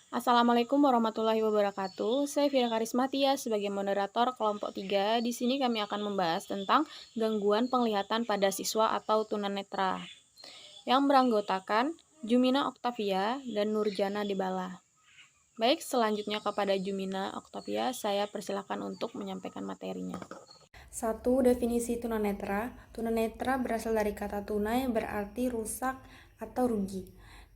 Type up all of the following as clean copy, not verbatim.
Assalamualaikum warahmatullahi wabarakatuh. Saya Vira Karismatia sebagai moderator kelompok 3. Di sini kami akan membahas tentang gangguan penglihatan pada siswa atau tunanetra yang beranggotakan Jumina Oktavia dan Nurjana Debala. Baik, selanjutnya kepada Jumina Oktavia, saya persilakan untuk menyampaikan materinya. 1. Definisi tunanetra. Tunanetra berasal dari kata tuna yang berarti rusak atau rugi,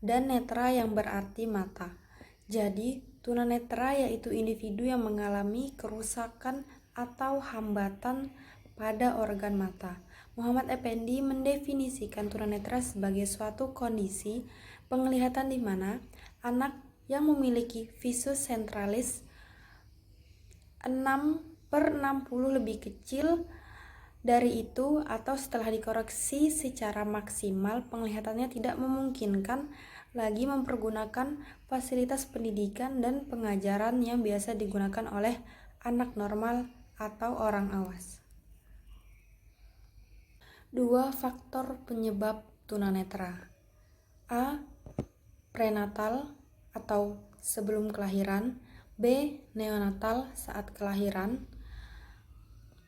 dan netra yang berarti mata. Jadi, tunanetra yaitu individu yang mengalami kerusakan atau hambatan pada organ mata. Muhammad Effendi mendefinisikan tunanetra sebagai suatu kondisi penglihatan di mana anak yang memiliki visus centralis 6/60 lebih kecil dari itu atau setelah dikoreksi secara maksimal penglihatannya tidak memungkinkan lagi mempergunakan fasilitas pendidikan dan pengajaran yang biasa digunakan oleh anak normal atau orang awas. 2. Faktor penyebab tunanetra. A. Prenatal atau sebelum kelahiran. B. Neonatal saat kelahiran.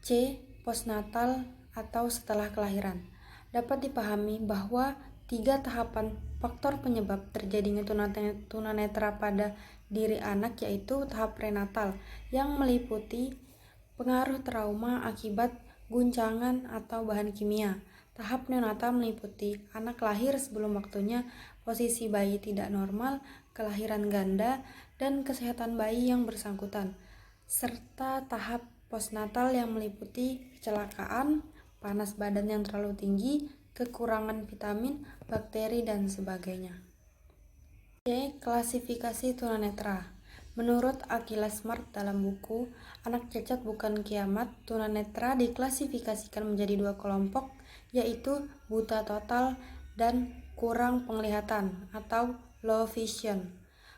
C. Postnatal atau setelah kelahiran. Dapat dipahami bahwa 3 tahapan faktor penyebab terjadinya tunanetra pada diri anak yaitu tahap prenatal yang meliputi pengaruh trauma akibat guncangan atau bahan kimia. Tahap neonatal meliputi anak lahir sebelum waktunya, posisi bayi tidak normal, kelahiran ganda, dan kesehatan bayi yang bersangkutan. Serta tahap postnatal yang meliputi kecelakaan, panas badan yang terlalu tinggi, kekurangan vitamin, bakteri, dan sebagainya. C. Klasifikasi tunanetra. Menurut Akila Smart dalam buku Anak Cacat Bukan Kiamat, tunanetra diklasifikasikan menjadi 2 kelompok, yaitu buta total dan kurang penglihatan atau low vision.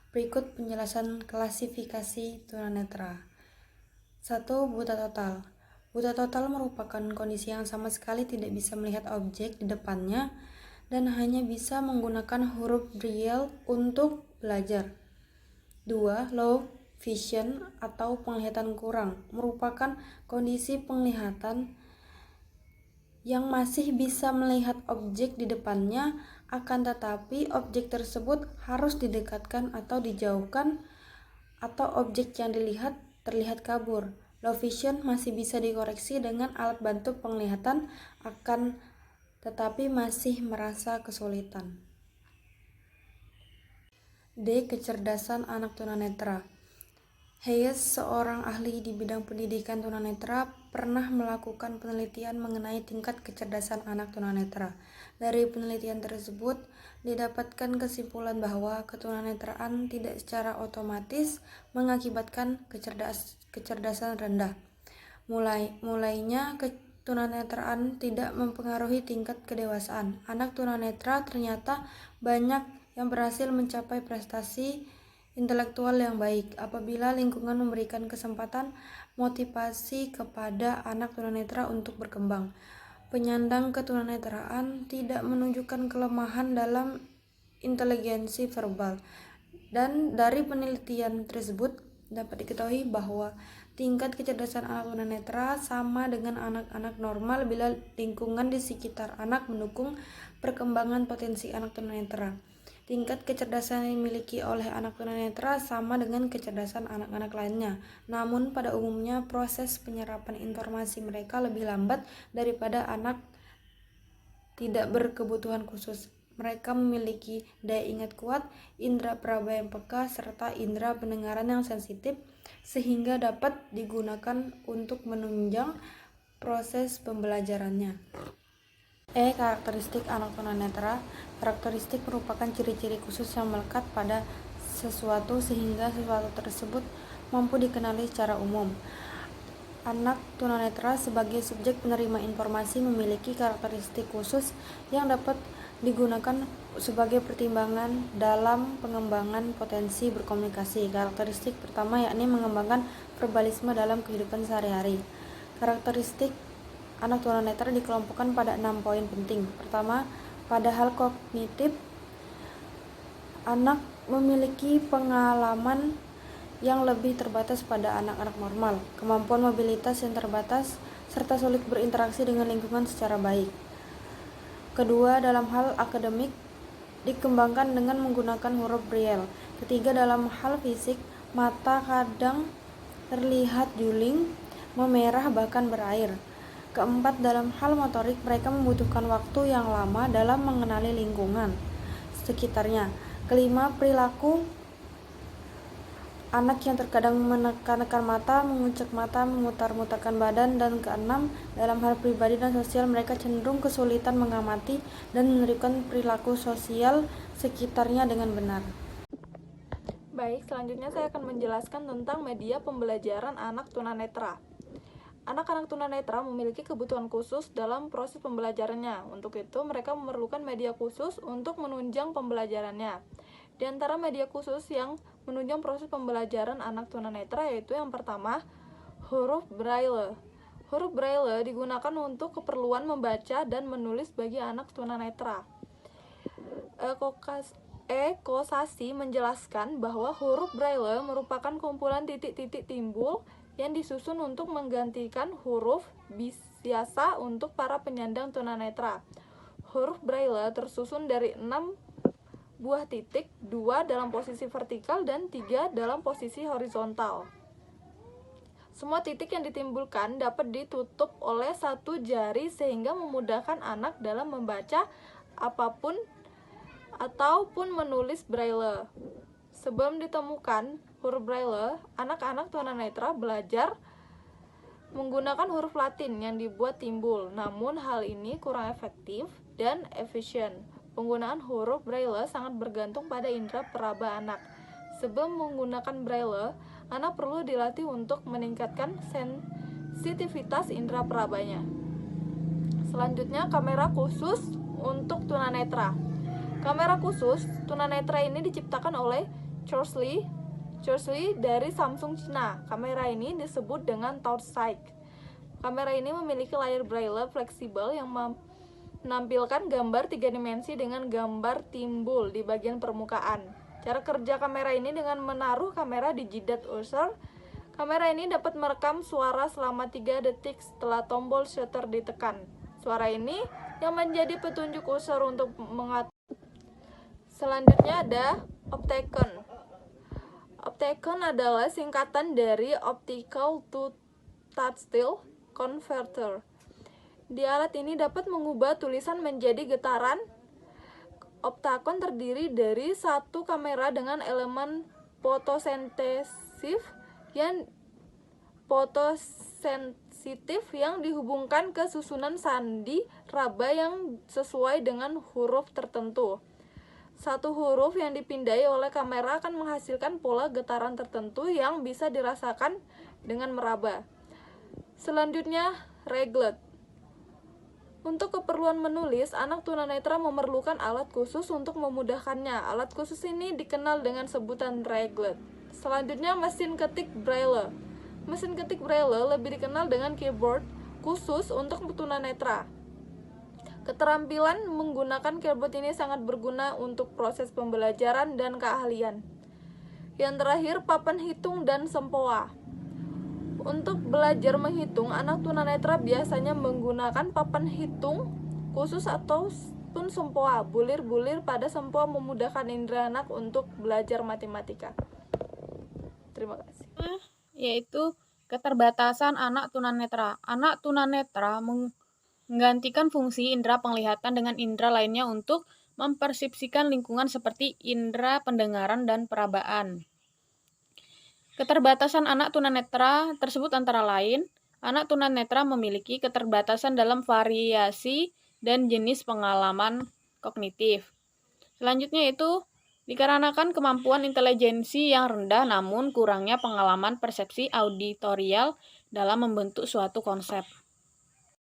Berikut penjelasan klasifikasi tunanetra. 1. Buta total. Buta total merupakan kondisi yang sama sekali tidak bisa melihat objek di depannya dan hanya bisa menggunakan huruf Braille untuk belajar. 2. Low vision atau penglihatan kurang merupakan kondisi penglihatan yang masih bisa melihat objek di depannya, akan tetapi objek tersebut harus didekatkan atau dijauhkan atau objek yang dilihat terlihat kabur. Low vision masih bisa dikoreksi dengan alat bantu penglihatan, akan tetapi masih merasa kesulitan. D. Kecerdasan anak tunanetra. Hayes, seorang ahli di bidang pendidikan tunanetra, pernah melakukan penelitian mengenai tingkat kecerdasan anak tunanetra. Dari penelitian tersebut, didapatkan kesimpulan bahwa ketunanetraan tidak secara otomatis mengakibatkan kecerdasan rendah. Mulainya ketunanetraan tidak mempengaruhi tingkat kedewasaan. Anak tunanetra ternyata banyak yang berhasil mencapai prestasi intelektual yang baik apabila lingkungan memberikan kesempatan motivasi kepada anak tunanetra untuk berkembang. Penyandang ketunanetraan tidak menunjukkan kelemahan dalam inteligensi verbal, dan dari penelitian tersebut dapat diketahui bahwa tingkat kecerdasan anak tunanetra sama dengan anak-anak normal bila lingkungan di sekitar anak mendukung perkembangan potensi anak tunanetra. Tingkat kecerdasan yang dimiliki oleh anak tunanetra sama dengan kecerdasan anak-anak lainnya, namun pada umumnya proses penyerapan informasi mereka lebih lambat daripada anak tidak berkebutuhan khusus. Mereka memiliki daya ingat kuat, indera peraba yang peka, serta indera pendengaran yang sensitif, sehingga dapat digunakan untuk menunjang proses pembelajarannya. E. Karakteristik anak tunanetra. Karakteristik merupakan ciri-ciri khusus yang melekat pada sesuatu sehingga sesuatu tersebut mampu dikenali secara umum. Anak tunanetra sebagai subjek penerima informasi memiliki karakteristik khusus yang dapat digunakan sebagai pertimbangan dalam pengembangan potensi berkomunikasi. Karakteristik pertama yakni mengembangkan verbalisme dalam kehidupan sehari-hari. Karakteristik anak tunanetra dikelompokkan pada 6 poin penting. Pertama, pada hal kognitif, anak memiliki pengalaman yang lebih terbatas pada anak-anak normal, kemampuan mobilitas yang terbatas, serta sulit berinteraksi dengan lingkungan secara baik. Kedua, dalam hal akademik, dikembangkan dengan menggunakan huruf Braille. Ketiga, dalam hal fisik, mata kadang terlihat juling, memerah, bahkan berair. Keempat, dalam hal motorik, mereka membutuhkan waktu yang lama dalam mengenali lingkungan sekitarnya. Kelima, perilaku anak yang terkadang menekan-nekan mata, mengucek mata, memutar-mutarkan badan. Dan keenam, dalam hal pribadi dan sosial, mereka cenderung kesulitan mengamati dan menerapkan perilaku sosial sekitarnya dengan benar. Baik, selanjutnya saya akan menjelaskan tentang media pembelajaran anak tunanetra. Anak-anak tunanetra memiliki kebutuhan khusus dalam proses pembelajarannya. Untuk itu, mereka memerlukan media khusus untuk menunjang pembelajarannya. Di antara media khusus yang menunjang proses pembelajaran anak tunanetra yaitu yang pertama, huruf Braille. Huruf Braille digunakan untuk keperluan membaca dan menulis bagi anak tunanetra. Ekosasi menjelaskan bahwa huruf Braille merupakan kumpulan titik-titik timbul yang disusun untuk menggantikan huruf biasa untuk para penyandang tunanetra. Huruf Braille tersusun dari 6 buah titik, 2 dalam posisi vertikal dan 3 dalam posisi horizontal. Semua titik yang ditimbulkan dapat ditutup oleh satu jari sehingga memudahkan anak dalam membaca apapun ataupun menulis Braille. Sebelum ditemukan huruf Braille, anak-anak tunanetra belajar menggunakan huruf Latin yang dibuat timbul. Namun hal ini kurang efektif dan efisien. Penggunaan huruf Braille sangat bergantung pada indera peraba anak. Sebelum menggunakan Braille, anak perlu dilatih untuk meningkatkan sensitivitas indera perabanya. Selanjutnya, kamera khusus untuk tunanetra. Kamera khusus tunanetra ini diciptakan oleh Charles Lee dari Samsung Cina. Kamera ini disebut dengan TouchSight. Kamera ini memiliki layar braille fleksibel yang menampilkan gambar 3 dimensi dengan gambar timbul di bagian permukaan. Cara kerja kamera ini dengan menaruh kamera di jidat user. Kamera ini dapat merekam suara selama 3 detik setelah tombol shutter ditekan. Suara ini yang menjadi petunjuk user untuk mengatur. Selanjutnya ada Optecon. Optecon adalah singkatan dari Optical to Tactile Converter. Di alat ini dapat mengubah tulisan menjadi getaran. Optacon terdiri dari satu kamera dengan elemen fotosensitif yang dihubungkan ke susunan sandi raba yang sesuai dengan huruf tertentu. Satu huruf yang dipindai oleh kamera akan menghasilkan pola getaran tertentu yang bisa dirasakan dengan meraba. Selanjutnya, reglet. Untuk keperluan menulis, anak tunanetra memerlukan alat khusus untuk memudahkannya. Alat khusus ini dikenal dengan sebutan reglet. Selanjutnya, mesin ketik Braille. Mesin ketik Braille lebih dikenal dengan keyboard khusus untuk tunanetra. Keterampilan menggunakan keyboard ini sangat berguna untuk proses pembelajaran dan keahlian. Yang terakhir, papan hitung dan sempoa. Untuk belajar menghitung, anak tunanetra biasanya menggunakan papan hitung khusus ataupun sempoa. Bulir-bulir pada sempoa memudahkan indera anak untuk belajar matematika. Terima kasih. Yaitu keterbatasan anak tunanetra. Anak tunanetra menggantikan fungsi indera penglihatan dengan indera lainnya untuk mempersepsikan lingkungan seperti indera pendengaran dan perabaan. Keterbatasan anak tunanetra tersebut antara lain, anak tunanetra memiliki keterbatasan dalam variasi dan jenis pengalaman kognitif. Selanjutnya itu dikarenakan kemampuan intelijensi yang rendah namun kurangnya pengalaman persepsi auditorial dalam membentuk suatu konsep.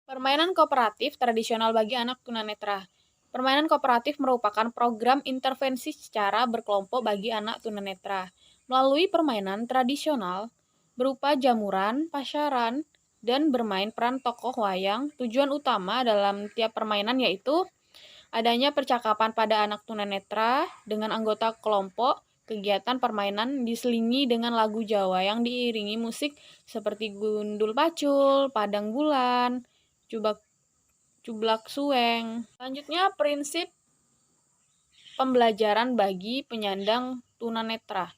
Permainan kooperatif tradisional bagi anak tunanetra. Permainan kooperatif merupakan program intervensi secara berkelompok bagi anak tunanetra. Melalui permainan tradisional berupa jamuran, pasyaran, dan bermain peran tokoh wayang, tujuan utama dalam tiap permainan yaitu adanya percakapan pada anak tunanetra dengan anggota kelompok kegiatan permainan diselingi dengan lagu Jawa yang diiringi musik seperti gundul pacul, padang bulan, cubak cublak suweng. Selanjutnya, prinsip pembelajaran bagi penyandang tunanetra.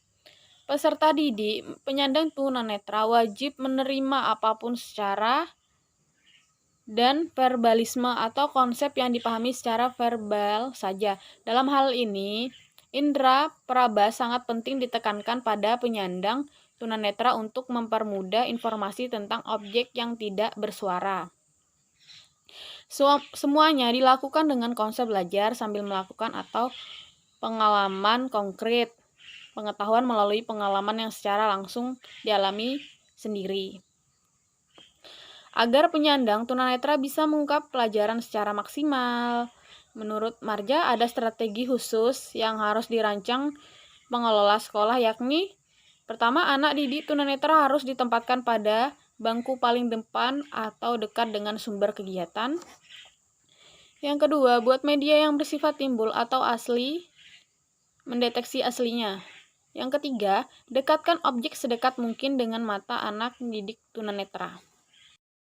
Peserta didik penyandang tunanetra wajib menerima apapun secara dan verbalisme atau konsep yang dipahami secara verbal saja. Dalam hal ini, indera peraba sangat penting ditekankan pada penyandang tunanetra untuk mempermudah informasi tentang objek yang tidak bersuara. Semuanya dilakukan dengan konsep belajar sambil melakukan atau pengalaman konkret. Pengetahuan melalui pengalaman yang secara langsung dialami sendiri. Agar penyandang tunanetra bisa mengungkap pelajaran secara maksimal, menurut Marja ada strategi khusus yang harus dirancang pengelola sekolah, yakni pertama, anak didik tunanetra harus ditempatkan pada bangku paling depan atau dekat dengan sumber kegiatan. Yang kedua, buat media yang bersifat timbul atau asli, mendeteksi aslinya. Yang ketiga, dekatkan objek sedekat mungkin dengan mata anak didik tunanetra.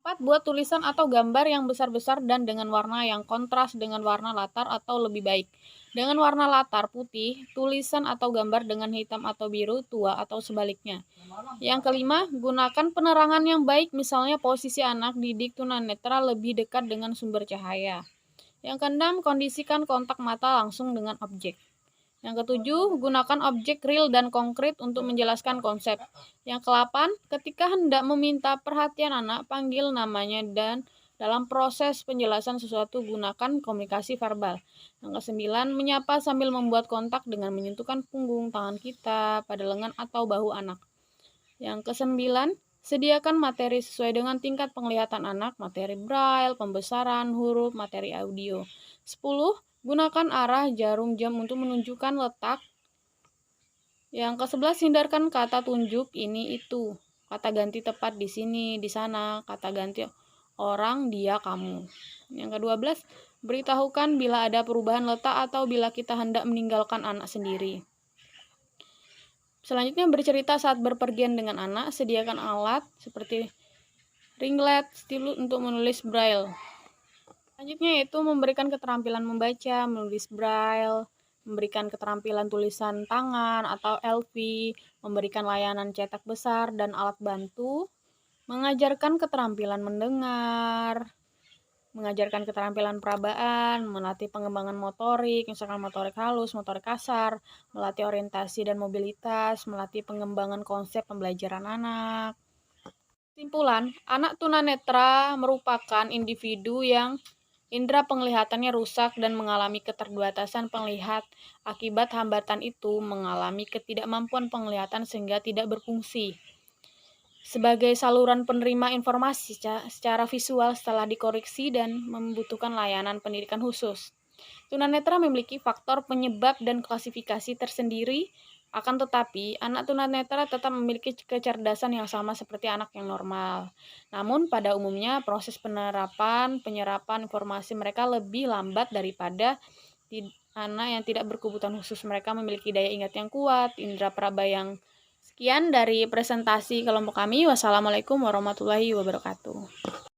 4. Buat tulisan atau gambar yang besar-besar dan dengan warna yang kontras dengan warna latar atau lebih baik. Dengan warna latar putih, tulisan atau gambar dengan hitam atau biru tua atau sebaliknya. Yang kelima, gunakan penerangan yang baik, misalnya posisi anak didik tunanetra lebih dekat dengan sumber cahaya. Yang keenam, kondisikan kontak mata langsung dengan objek. Yang ketujuh, gunakan objek real dan konkret untuk menjelaskan konsep. Yang kedelapan, ketika hendak meminta perhatian anak, panggil namanya dan dalam proses penjelasan sesuatu gunakan komunikasi verbal. Yang kesembilan, menyapa sambil membuat kontak dengan menyentuhkan punggung tangan kita pada lengan atau bahu anak. Yang kesembilan, sediakan materi sesuai dengan tingkat penglihatan anak, materi braille, pembesaran huruf, materi audio. 10. Gunakan arah jarum jam untuk menunjukkan letak. Yang ke-11, hindarkan kata tunjuk ini itu. Kata ganti tepat di sini, di sana. Kata ganti orang, dia, kamu. Yang ke-12, beritahukan bila ada perubahan letak atau bila kita hendak meninggalkan anak sendiri. Selanjutnya, bercerita saat berpergian dengan anak. Sediakan alat seperti ringlet, stylus untuk menulis braille. Selanjutnya yaitu memberikan keterampilan membaca, menulis braille, memberikan keterampilan tulisan tangan atau LV, memberikan layanan cetak besar dan alat bantu, mengajarkan keterampilan mendengar, mengajarkan keterampilan perabaan, melatih pengembangan motorik, misalkan motorik halus, motorik kasar, melatih orientasi dan mobilitas, melatih pengembangan konsep pembelajaran anak. Kesimpulan, anak tunanetra merupakan individu yang indera penglihatannya rusak dan mengalami keterbatasan penglihat. Akibat hambatan itu mengalami ketidakmampuan penglihatan sehingga tidak berfungsi sebagai saluran penerima informasi secara visual setelah dikoreksi dan membutuhkan layanan pendidikan khusus. Tunanetra memiliki faktor penyebab dan klasifikasi tersendiri, akan tetapi anak tunanetra tetap memiliki kecerdasan yang sama seperti anak yang normal. Namun pada umumnya proses penyerapan informasi mereka lebih lambat daripada anak yang tidak berkebutuhan khusus. Mereka memiliki daya ingat yang kuat, indera peraba yang. Sekian dari presentasi kelompok kami. Wassalamualaikum warahmatullahi wabarakatuh.